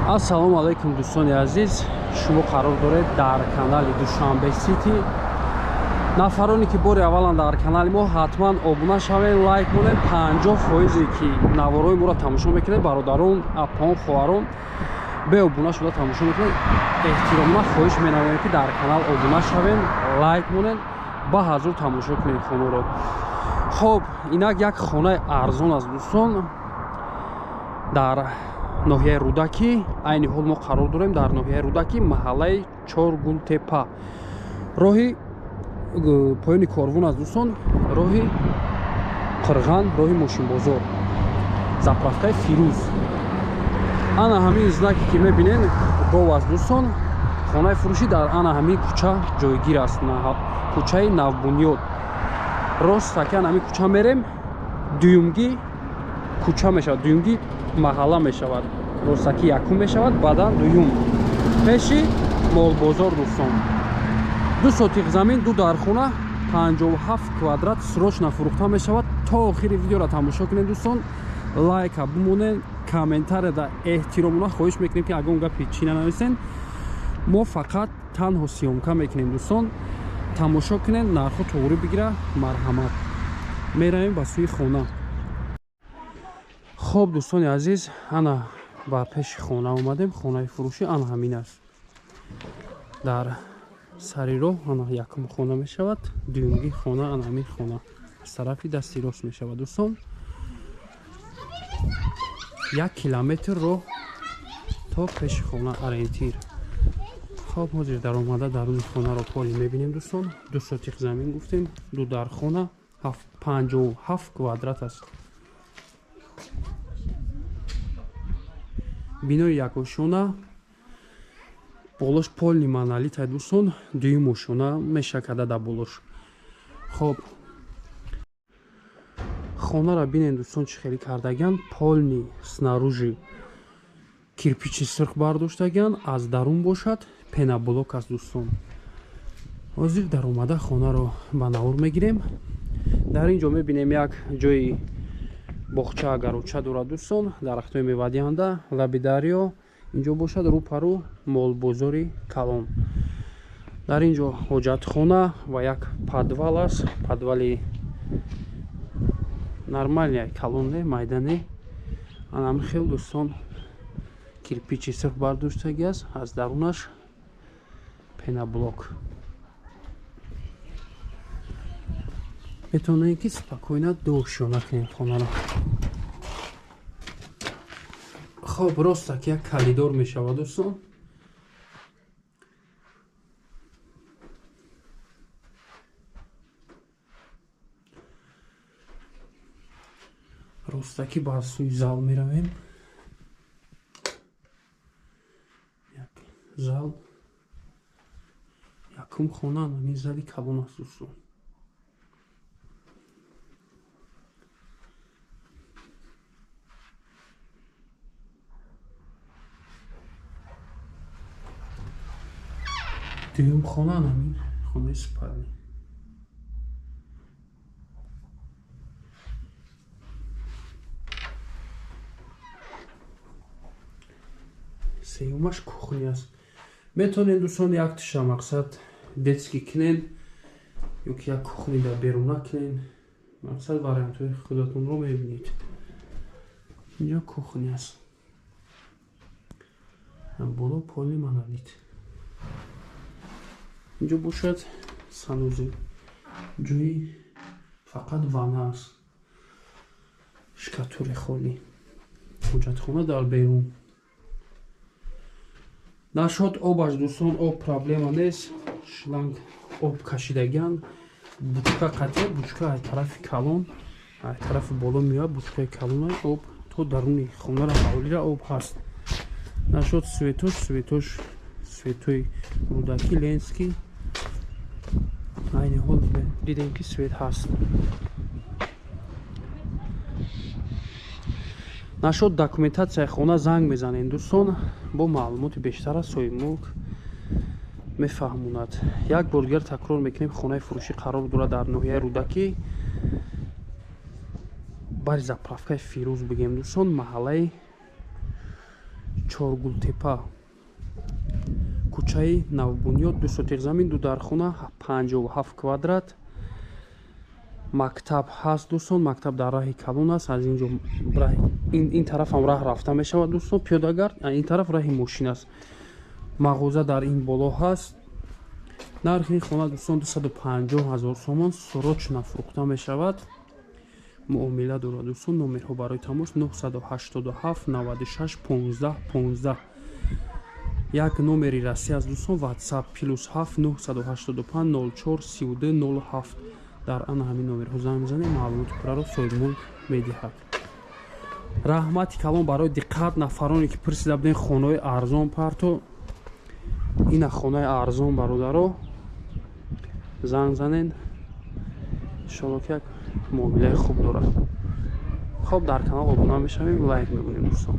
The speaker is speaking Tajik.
Ассалому алайкум дӯстони азиз, шумо қарор доред дар канали Душанбе Сити. Нафароне ки бори аввалан дар канали мо ҳатман обуна шавед, лайк монед. 50% ки наворои моро тамошо мекунед, бародарон, апон, хоҳарон бе обуна шуда тамошо мекунед. эҳтиромона хоҳиш менамоем ки дар канал обуна шавед, лайк монед, ба ҳазур тамошо кунед хонаро. хоб, инак як хонаи арзон аст дӯстон, дар ноҳияи Рӯдакӣ. Айни ҳол мо қарор дорем дар ноҳияи Рӯдакӣ, маҳаллаи Чоргултепа. роҳи поёни корвон аст дӯстон, роҳи Қирған, роҳи Мошинбозор, заправкаи Фирӯз. ана ҳамин знаке ки мебинед гов аст дӯстон. хонаи фурӯшӣ дар ана ҳамин кӯча ҷойгир аст, кӯчаи Навбунёд. ростакан ҳамин кӯча мерем, дуюмгӣ кӯча мешавад, дуюмгӣ маҳалла мешавад, ростаки якум мешавад, баъдан дуюм пеши молбозор дӯстон. 2 сотиқ замин, 2 дархона, 57 квадрат срочно фурӯхта мешавад. то охири видеоро тамошо кунед дӯстон, лайка бимонед, комментарияда эҳтиромона хоҳиш мекунем ки агон гапи чӣ нанависен. мо фақат танҳо сиёмка мекунем дӯстон. тамошо кунед, нарху тоғри бигира, марҳамат. меравем ба сӯи хона. хоб дӯстони азиз, ана ба пеши хона омадем. хонаи фурӯшӣ ана ҳамин аст. дар сари роҳ ана якум хона мешавад, дуюмгӣ хона ана ҳамин хона аз тарафи дасти рост мешавад дӯстон. 1 километр роҳ то пеши хона ориентир. хоб, ҳозир даромада даруни хонаро поли мебинем дӯстон. 2 сотиқ замин гуфтем, 2 дархона, 57 квадрат аст. бинои якошона, болош полни монолитай дӯстон, дуюмошона мешакада да болош. хоб, хонара бинем дӯстон чӣ хеле кардаган. полни снаружи кирпичи сирх бардоштаган, аз дарун бошад пеноблок аст дӯстон. ҳозир даромада хонаро ба навор мегирем. дар ин ҷо мебинем як ҷои боғча агаруча дорад дӯстон, дарахтои мевадиҳанда, лаби дарё. инҷо бошад рӯпарӯ молбозори Калон. дар ин ҷо ҳоҷатхона ва як подвал аст. подвали нормалия калонне, майдане. анам хел дӯстон кирпичи сирх бардоштаги аст, аз дарунаш пеноблок. метавонем ки спокойно доошона кунем хонаро. хоб, ростак як калидор мешавад дӯстон. ростаки ба сӯи зал меравем. як зал, якум хона намин зали калон аст дӯстон. дуюм хона намин хонаи спални. сеюмаш кухни аст. метавонед дӯстон як тиша мақсад детский кинен ё ки як кухни дар беруна кинен. мақсад вариантҳои худатонро мебинед. инҷо кухни аст, боло поли монолит. инҷо бошад санузел, ҷои фақат ванна аст, шкатури холӣ. ҳоҷатхона дар берун. нашод обаш дӯстон, об проблема нест. шланг об кашидаган, бучка қатъи, бучка аз тарафи калон, аз тарафи боло меояд, бучкаи калона об то даруни хонара ҳавлира об ҳаст. нашод светош светои Рӯдакӣ, Ленский. айни ҳол дидем ки свет ҳаст. нашод документатсияи хона занг мезанем дӯстон, бо маълумоти бештар аз соҳиби мулк мефаҳмонад. як бор дигар такрор мекунем, хонаи фурӯшӣ қарор дорад дар ноҳияи Рӯдакӣ, бари заправкаи Фирӯз бигем дӯстон, маҳаллаи Чоргултепа, кӯчаи Навбунёд, 2 сотиқ замин, 2 дархона, 57 квадрат. Мактаб ҳаст дӯстон, мактаб дар раҳи калон аст. Аз инҷо ин тарафам раҳ рафта мешавад дӯстон, пиёдагард, ин тараф раҳи мошин аст. мағоза дар ин боло ҳаст. нархи ин хона дӯстон 250 000 сомон, сороч нафрӯхта мешавад. муомила дорад дӯстон. номерҳо барои тамос 987 96 15 15. як номери расӣ аст дӯстон, WhatsApp +7 985 04 32 07. дар ана ҳамин номерҳо занг мезанем, маълумоти пурраро соҳибмулк медиҳад. раҳмати калон барои диққат нафароне ки пурсида будем хонаҳои арзон парто. ина хонаи арзон бародаро, занг занен, иншоалло ки як муомилаи хуб дорад. хоб, дар канал обуна мешавем, лайк мекунем дӯстон.